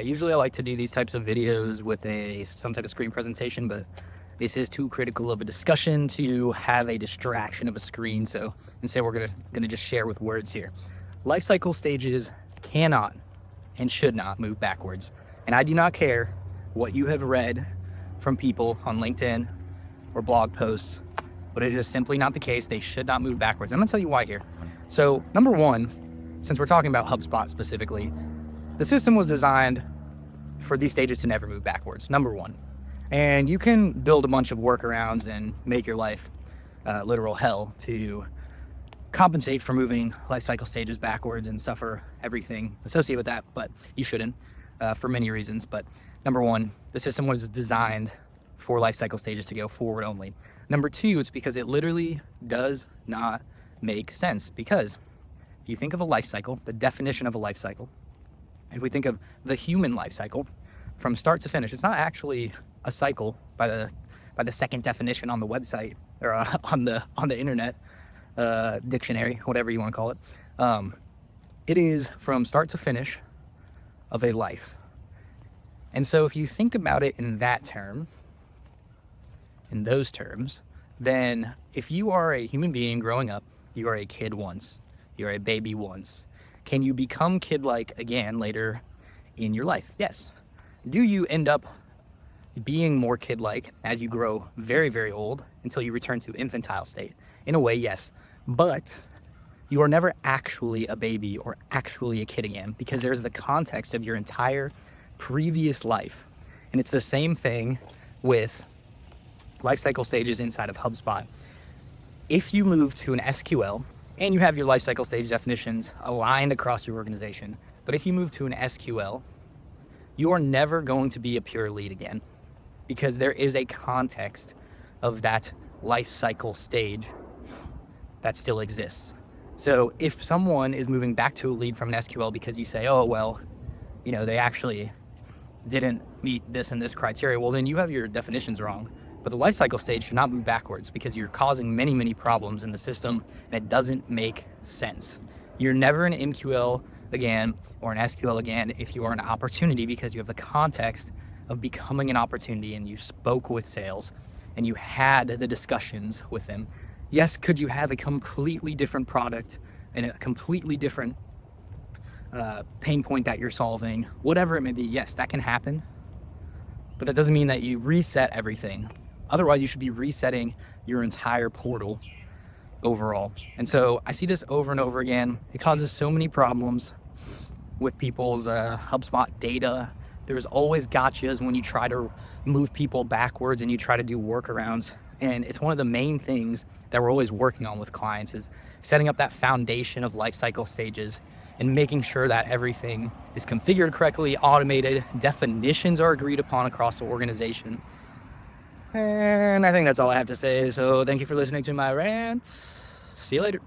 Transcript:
Usually I like to do these types of videos with some type of screen presentation, but this is too critical of a discussion to have a distraction of a screen. So instead we're gonna just share with words here. Life cycle stages cannot and should not move backwards. And I do not care what you have read from people on LinkedIn or blog posts, but it is simply not the case. They should not move backwards. I'm gonna tell you why here. So number one, since we're talking about HubSpot specifically, the system was designed for these stages to never move backwards, number one. And you can build a bunch of workarounds and make your life literal hell to compensate for moving life cycle stages backwards and suffer everything associated with that, but you shouldn't for many reasons. But number one, the system was designed for life cycle stages to go forward only. Number two, it's because it literally does not make sense. Because if you think of a life cycle, the definition of a life cycle, if we think of the human life cycle from start to finish, it's not actually a cycle by the second definition on the website or on the internet dictionary, whatever you want to call it. It is from start to finish of a life. And so if you think about it in those terms, then if you are a human being growing up, you are a kid once, you're a baby once. Can you become kid-like again later in your life? Yes. Do you end up being more kid-like as you grow very, very old until you return to infantile state? In a way, yes. But you are never actually a baby or actually a kid again, because there's the context of your entire previous life. And it's the same thing with life cycle stages inside of HubSpot. If you move to an SQL, and you have your life cycle stage definitions aligned across your organization, but if you move to an SQL, you are never going to be a pure lead again, because there is a context of that life cycle stage that still exists. So if someone is moving back to a lead from an SQL because you say, oh, well, they actually didn't meet this and this criteria, well, then you have your definitions wrong. But the life cycle stage should not move backwards, because you're causing many, many problems in the system, and it doesn't make sense. You're never an MQL again or an SQL again if you are an opportunity, because you have the context of becoming an opportunity and you spoke with sales and you had the discussions with them. Yes, could you have a completely different product and a completely different pain point that you're solving, whatever it may be? Yes, that can happen, but that doesn't mean that you reset everything. Otherwise, you should be resetting your entire portal overall. And so I see this over and over again. It causes so many problems with people's HubSpot data. There's always gotchas when you try to move people backwards and you try to do workarounds. And it's one of the main things that we're always working on with clients, is setting up that foundation of life cycle stages and making sure that everything is configured correctly, automated, definitions are agreed upon across the organization. And I think that's all I have to say. So thank you for listening to my rant. See you later.